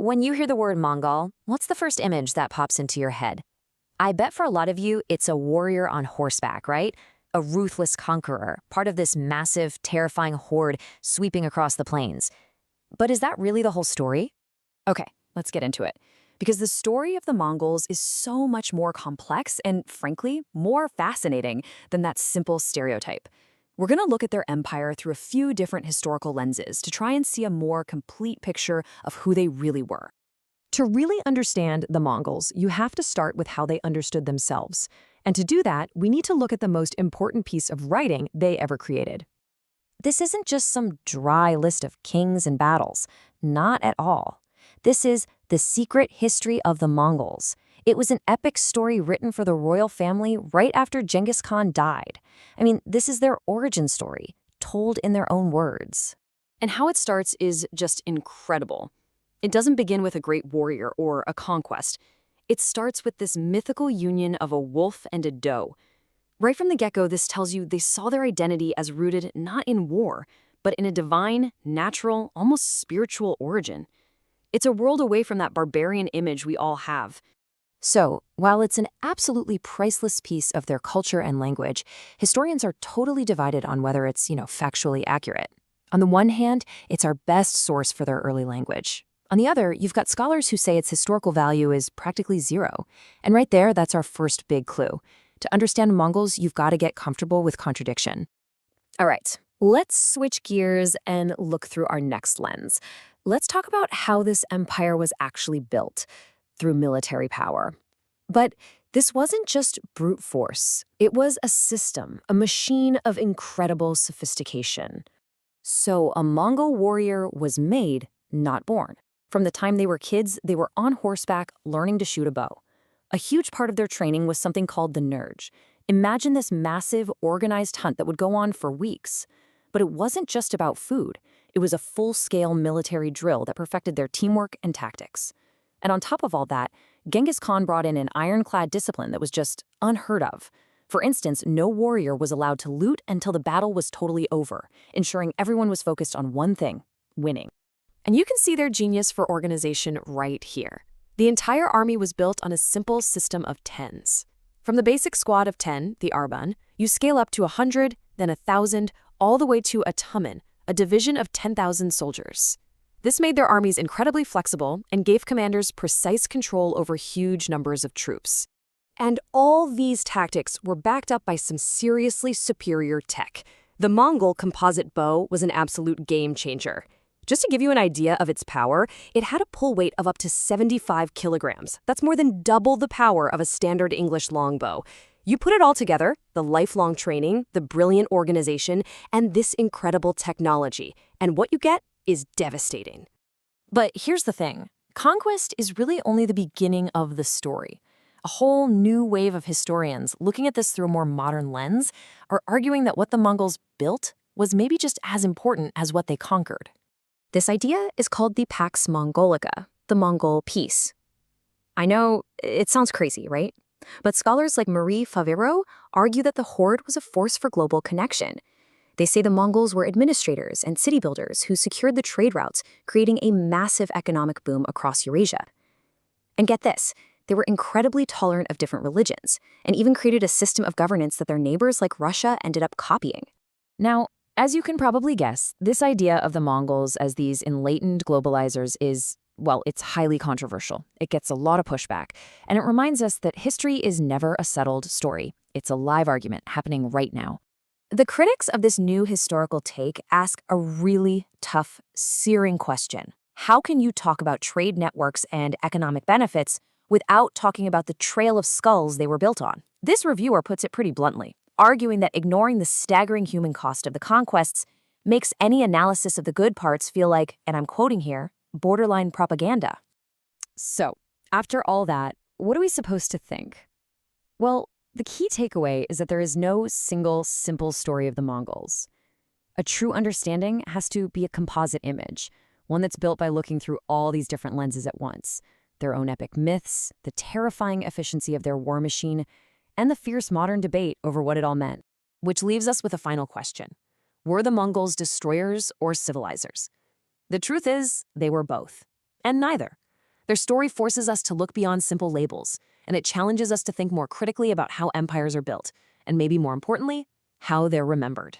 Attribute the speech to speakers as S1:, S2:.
S1: When you hear the word Mongol, what's the first image that pops into your head? I bet for a lot of you, it's a warrior on horseback, right? A ruthless conqueror, part of this massive, terrifying horde sweeping across the plains. But is that really the whole story?
S2: Okay, let's get into it. Because the story of the Mongols is so much more complex and, frankly, more fascinating than that simple stereotype. We're going to look at their empire through a few different historical lenses to try and see a more complete picture of who they really were.
S3: To really understand the Mongols, you have to start with how they understood themselves. And to do that, we need to look at the most important piece of writing they ever created.
S1: This isn't just some dry list of kings and battles. Not at all. This is The Secret History of the Mongols. It was an epic story written for the royal family right after Gengis Khan died. I mean, this is their origin story, told in their own words.
S2: And how it starts is just incredible. It doesn't begin with a great warrior or a conquest. It starts with this mythical union of a wolf and a doe. Right from the get-go, this tells you they saw their identity as rooted not in war, but in a divine, natural, almost spiritual origin. It's a world away from that barbarian image we all have.
S1: So, while it's an absolutely priceless piece of their culture and language, historians are totally divided on whether it's, factually accurate. On the one hand, it's our best source for their early language. On the other, you've got scholars who say its historical value is practically zero. And right there, that's our first big clue. To understand Mongols, you've got to get comfortable with contradiction. All right, let's switch gears and look through our next lens. Let's talk about how this empire was actually built, through military power. But this wasn't just brute force. It was a system, a machine of incredible sophistication. So a Mongol warrior was made, not born. From the time they were kids, they were on horseback learning to shoot a bow. A huge part of their training was something called the Nurj. Imagine this massive, organized hunt that would go on for weeks. But it wasn't just about food. It was a full-scale military drill that perfected their teamwork and tactics. And on top of all that, Genghis Khan brought in an ironclad discipline that was just unheard of. For instance, no warrior was allowed to loot until the battle was totally over, ensuring everyone was focused on one thing: winning.
S3: And you can see their genius for organization right here. The entire army was built on a simple system of tens. From the basic squad of 10, the Arban, you scale up to 100, then 1,000, all the way to a Tumen, a division of 10,000 soldiers. This made their armies incredibly flexible and gave commanders precise control over huge numbers of troops. And all these tactics were backed up by some seriously superior tech. The Mongol composite bow was an absolute game changer. Just to give you an idea of its power, it had a pull weight of up to 75 kilograms. That's more than double the power of a standard English longbow. You put it all together, the lifelong training, the brilliant organization, and this incredible technology, and what you get is devastating.
S1: But here's the thing. Conquest is really only the beginning of the story. A whole new wave of historians, looking at this through a more modern lens, are arguing that what the Mongols built was maybe just as important as what they conquered. This idea is called the Pax Mongolica, the Mongol peace. I know, it sounds crazy, right? But scholars like Marie Favero argue that the horde was a force for global connection. They say the Mongols were administrators and city builders who secured the trade routes, creating a massive economic boom across Eurasia. And get this, they were incredibly tolerant of different religions, and even created a system of governance that their neighbors like Russia ended up copying. Now, as you can probably guess, this idea of the Mongols as these enlightened globalizers is, well, it's highly controversial. It gets a lot of pushback, and it reminds us that history is never a settled story. It's a live argument happening right now. The critics of this new historical take ask a really tough, searing question. How can you talk about trade networks and economic benefits without talking about the trail of skulls they were built on? This reviewer puts it pretty bluntly, arguing that ignoring the staggering human cost of the conquests makes any analysis of the good parts feel like, and I'm quoting here, borderline propaganda.
S3: So, after all that, what are we supposed to think? Well, the key takeaway is that there is no single, simple story of the Mongols. A true understanding has to be a composite image, one that's built by looking through all these different lenses at once. Their own epic myths, the terrifying efficiency of their war machine, and the fierce modern debate over what it all meant. Which leaves us with a final question. Were the Mongols destroyers or civilizers? The truth is, they were both, and neither.
S1: Their story forces us to look beyond simple labels, and it challenges us to think more critically about how empires are built, and maybe more importantly, how they're remembered.